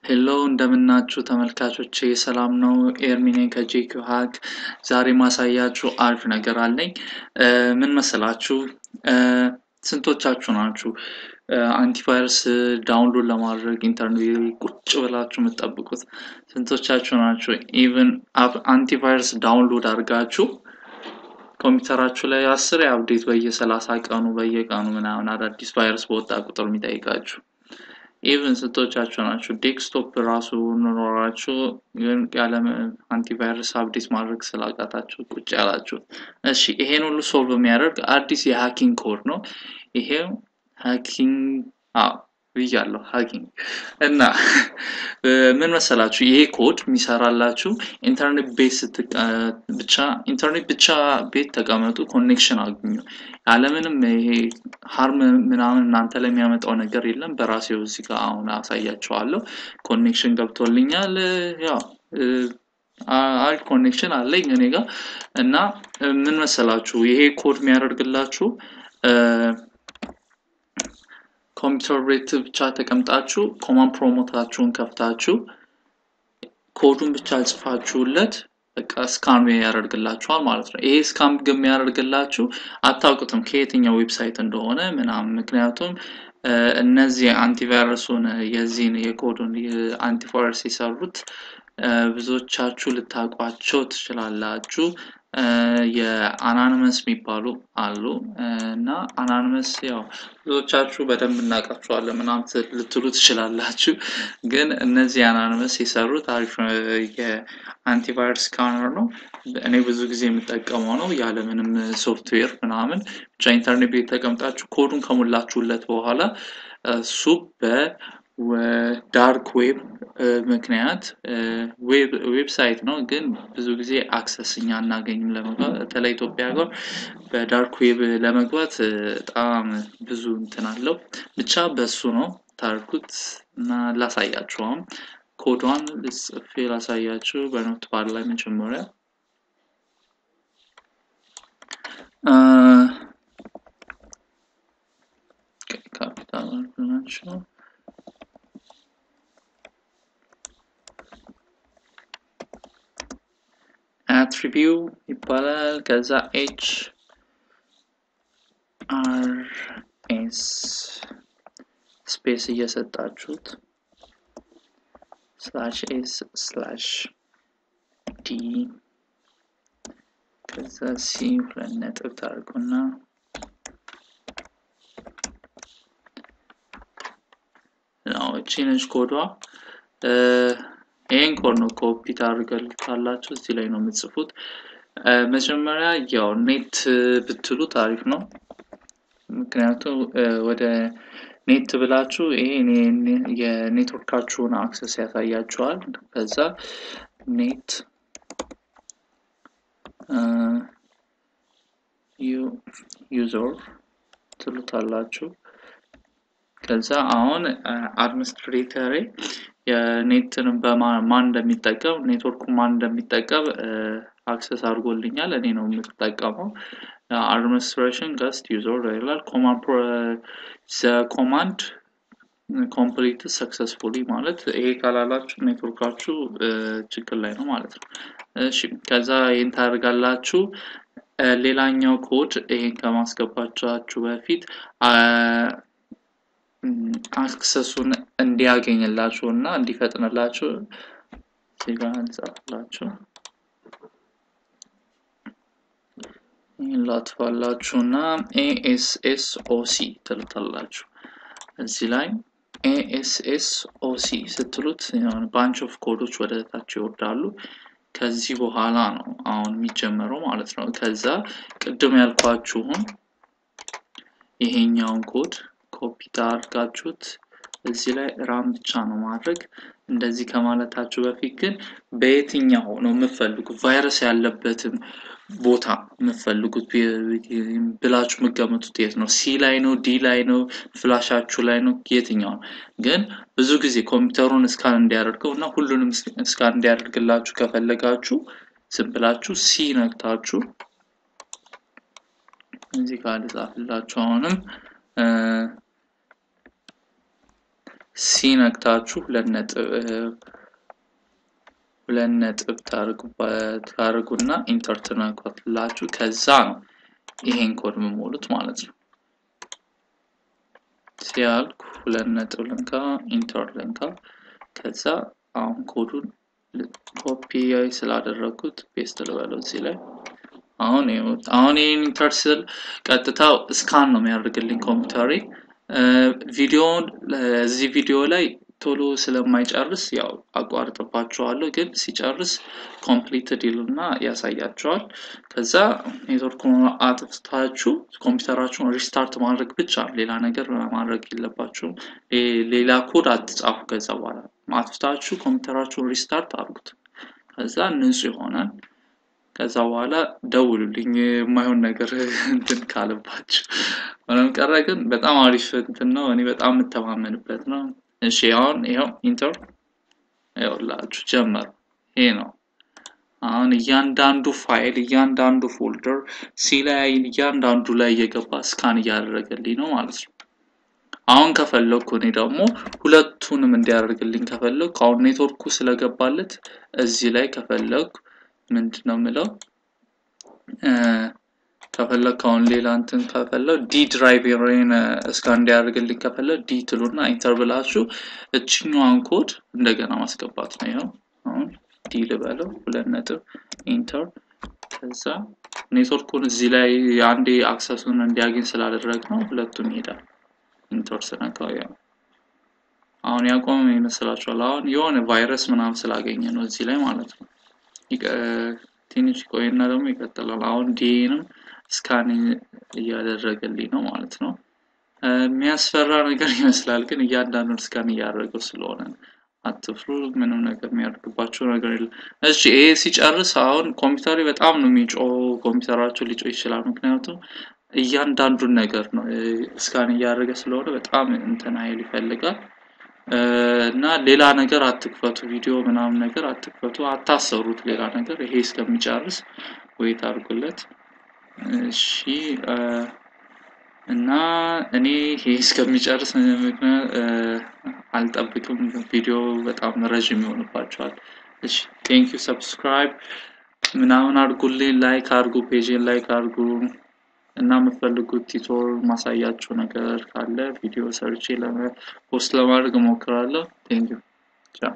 ሄሎ እንደምናችሁ ተመልካቾቼ ሰላም ነው ኤርሚ ነኝ ከጄኪው ሃክ ዛሬ ማሳያችሁ አሪፍ ነገር አለኝ ምን መሰላችሁ ስንቶቻችሁ ናችሁ አንቲቫይረስ ዳውንሎድ ለማድረግ ኢንተርኔት ቁጭ ብላችሁ የምትጠብቁት ስንቶቻችሁ ናችሁ ኢቭን አንቲቫይረስ ዳውንሎድ አድርጋችሁ ኮምፒውተራችሁ ላይ 10 አፕዴት በየ30 ቀኑ በየቀኑ ምናምን አዳዲስ ቫይረስ በወጣ ቁጥር የሚጠይቃችሁ even ስንቶቻችሁ ናችሁ ዴስክቶፕ ራሱ ኖራችሁ ግን ያለ አንቲቫይረስ አፕዴት ማድረግ ስላቃታችሁ ቁጭ ያላችሁ እሺ ይሄን ሁሉ ሶልቭ የሚያደርግ አዲስ የሃኪንግ ኮድ ነው ይሄው ሃኪንግ ብያለሁ ሃኪንግ እና ምን መሰላችሁ ይሄ ኮድ የሚሰራላችሁ ኢንተርኔት ብቻ ቤት ተቀመጡ ኮኔክሽን አግኙ ያለምንም ይሄ ሃርም ምናምን እናንተ ለሚያመጣው ነገር የለም በራሴው እዚህ ጋር አሁን አሳያችኋለሁ ኮኔክሽን ገብቶልኛል ያው አል ኮኔክሽን አለኝ እኔ ጋር እና ምን መሰላችሁ ይሄ ኮድ የሚያደርግላችሁ ኮምፒውተር ቤት ብቻ ተቀምጣችሁ ኮማንድ ፕሮሞታችሁን ከፍታችሁ ኮዱን ብቻ ጽፋችሁለት በቃ ስካን ያደርግላችኋል ማለት ነው ይሄ ስካን የሚያደርግላችሁ አታውቁትም ከየትኛው ዌብሳይት እንደሆነ ምናምን ምክንያቱም እነዚህ አንቲቫይረሱን የዚህን የኮዱን አንቲቫይረስ ይሰሩት ብዙዎቻችሁ ልታቋቸው ትችላላችሁ የአናኒመስ የሚባሉ አሉ እና አናኒመስ ያው ብዙዎቻችሁ በደንብ እናቃቸዋለን ምናምን ልትሉ ትችላላችሁ ግን እነዚህ አናኒመስ የሰሩት አሪፍ የአንቲቫይረስ ስካነር ነው እኔ ብዙ ጊዜ የምጠቀመው ነው ያለ ምንም ሶፍትዌር ምናምን ብቻ ኢንተርኔት ቤት ተቀምጣችሁ ኮዱን ከሞላችሁለት በኋላ ሱፐር ዳርክ ዌብ ምክንያት ዌብሳይት ነው ግን ብዙ ጊዜ አክሰስኛ እናገኝም ለመግባት ለኢትዮጵያ ጋር በዳርክ ዌብ ለመግባት በጣም ብዙ እንትን አለው ብቻ በሱ ነው ታርኩት እና ላሳያችሁ ኮዷን ልጽፍ ላሳያችሁ በኖትፓድ ላይ መጀመሪያ ካፒታል ናቸው attribute ይባላል ከዛ h r s ስፔስ እየሰጣችሁት /s/d ከዛ c ሁለት ነጥብ ታርጉና ነው ቼንጅ ኮዷ ይሄን ኮድ ነው ኮፒ ታርጋላችሁ እዚህ ላይ ነው የምትጽፉት መጀመሪያ ያው ኔት ብትሉ ታሪፍ ነው ምክንያቱም ወደ ኔት ብላችሁ ይሄ የኔትወርካችሁን አክሰስ ያሳያችኋል ከዛ ኔት ዩዘር ትሉታላችሁ ከዛ አሁን አድሚኒስትሬተር የኔትን በማን እንደሚጠቀም ኔትወርኩ ማን እንደሚጠቀም አክሰስ አድርጎልኛል እኔ ነው የምጠቀመው administration guest user ይላል command completed successfully ማለት ይሄ ካላላችሁ ኔትወርካችሁ ችግር ላይ ነው ማለት ነው እሺ ከዛ ይሄን ታርጋላችሁ ሌላኛው ኮድ ይሄን ከማስገባቻችሁ በፊት አክሰሱን እንዲያገኝላችሁና እንዲፈጥንላችሁ ሲጋንጻላችሁ ይላትፋላችሁና ASSOC ትልታላችሁ እዚህ ላይ ASSOC ስትሉት ባንች ኦፍ ኮዶች ወደ ታች ይወርዳሉ ከዚህ በኋላ ነው አሁን የሚጀምረው ማለት ነው ከዛ ቅድም ያልኳችሁን ይሄኛውን ኮድ ኮፒ ታርጋችሁት እዚህ ላይ ራም ብቻ ነው ማድረግ እንደዚህ ከማለታችሁ በፊት ግን በየትኛው ነው የምትፈልጉት ቫይረስ ያለበትን ቦታ የምትፈልጉት ብላችሁ መገመቱት የት ነው ሲ ላይ ነው ዲ ላይ ነው ፍላሻችሁ ላይ ነው የትኛው ግን ብዙ ጊዜ ኮምፒውተሩን ስካን እንዲያደርገውና ሁሉንም ስካን እንዲያደርግላችሁ ከፈለጋችሁ ዝም ብላችሁ ሲ ነክታችሁ እዚህ ጋር ልጻፍላችሁ አሁንም ሲነክታችሁ ሁለት ነጥብ ታርጉና ኢንተር ትነኩላችሁ ከዛ ነው ይሄን ኮድ መሞሉት ማለት ነው ሲያልኩ ሁለት ነጥብ ልንካ ኢንተር ልንካ ከዛ አሁን ኮዱን ኮፒ ስላደረኩት ፔስት ልበለው እዚህ ላይ አሁን ይሄን ኢንተር ስል ቀጥታ ስካን ነው የሚያደርግልኝ ኮምፒውተሬ እዚህ ቪዲዮ ላይ ቶሎ ስለማይጨርስ ያው አቋርጥባችኋለሁ ግን ሲጨርስ ኮምፕሊትድ ይሉና ያሳያችኋል ከዛ ኔትወርኩን አጥፍታችሁ ኮምፒውተራችሁን ሪስታርት ማድረግ ብቻ ሌላ ነገር ማድረግ የለባችሁም ሌላ ኮድ አትጻፉ ከዛ በኋላ አጥፍታችሁ ኮምፒውተራችሁን ሪስታርት አድርጉት ከዛ ንጹህ ይሆናል ከዛ በኋላ ደውሉልኝ የማይሆን ነገር እንትን ካለባችሁ ምንም ቀረ ግን በጣም አሪፍ እንትን ነው እኔ በጣም መተማመንበት ነው እሺ አሁን ይሄው ኢንተር ይኸውላችሁ ጀመር ይሄ ነው አሁን እያንዳንዱ ፋይል እያንዳንዱ ፎልደር ሲላይ እያንዳንዱ ላይ የገባ ስካን ያደረገልኝ ነው ማለት ነው አሁን ከፈለኩ እኔ ደግሞ ሁለቱንም እንዲያደርግልኝ ከፈለኩ አሁን ኔትወርኩ ስለገባለት እዚህ ላይ ከፈለኩ ምንድነው ምለው ከፈለኩ አሁን ሌላ እንትን ከፈለኩ ዲ ድራይቨርን ስካን እንዲያደርግልኝ ከፈለኩ ዲ ትሉና ኢንተር ብላችሁ እቺኛዋን ኮድ እንደገና ማስገባት ነው ይሄው አሁን ዲ ልበለው ሁለት ነጥብ ኢንተር ከዛ ኔትወርኩን እዚህ ላይ አንዴ አክሰሱን እንዲያገኝ ስላደረግነው ሁለቱም ይሄዳል ኢንተር ስነካው ያው አሁን ያቆመ ይመስላችኋል አሁን የሆነ ቫይረስ ምናምን ስላገኘ ነው እዚህ ላይ ማለት ነው ትንሽ ቆይና ደግሞ ይቀጥላል አሁን ዲንም ስካን እያደረገልኝ ነው ማለት ነው የሚያስፈራ ነገር ይመስላል ግን እያንዳንዱን ስካን እያደረገው ስለሆነ አትፍሩ ምንም ነገር የሚያደርግባችሁ ነገር የለም እሺ ይሄ ሲጨርስ አሁን ኮምፒውተሬ በጣም ነው የሚጮው ኮምፒውተራችሁ ሊጮህ ይችላል ምክንያቱም እያንዳንዱን ነገር ነው ስካን እያደረገ ስለሆነ በጣም እንትን ኃይል ይፈልጋል እና ሌላ ነገር አትክፈቱ ቪዲዮ ምናምን ነገር አትክፈቱ አታሰሩት ሌላ ነገር ይሄ እስከሚጨርስ ዌት አድርጉለት እሺ እና እኔ ይሄ እስከሚጨርስ አልጠብቅም ቪዲዮ በጣም ረጅም ይሆንባችኋል እሺ ቴንክ ዩ ሰብስክራይብ ምናምን አድርጉልኝ ላይክ አድርጉ ፔጅን ላይክ አድርጉ እና የምትፈልጉት ቲቶር ማሳያችሁ ነገር ካለ ቪዲዮ ሰርቼ ፖስት ለማድረግ ሞክራለሁ ቴንክ ዩ ቻው